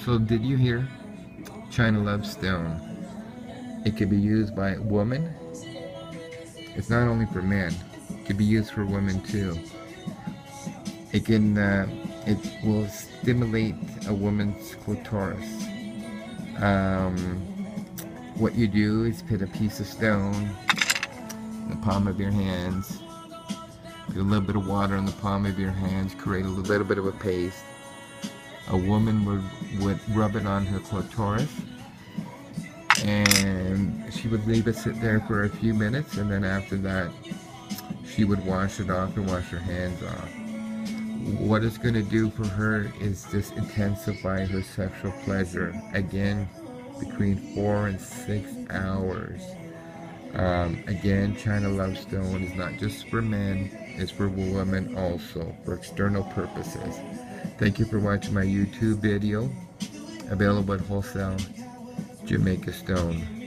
So did you hear? China Love Stone. It could be used by women. It's not only for men. It could be used for women too. It will stimulate a woman's clitoris. Um, what you do is put a piece of stone in the palm of your hands. Put a little bit of water in the palm of your hands. Create a little bit of a paste. A woman would rub it on her clitoris, and she would leave it sit there for a few minutes, and then after that she would wash it off and wash her hands off. What it's going to do for her is just intensify her sexual pleasure, again, between 4 and 6 hours. Again, China Love Stone is not just for men, it's for women also, for external purposes. Thank you for watching my YouTube video, available at Wholesale Jamaica Stone.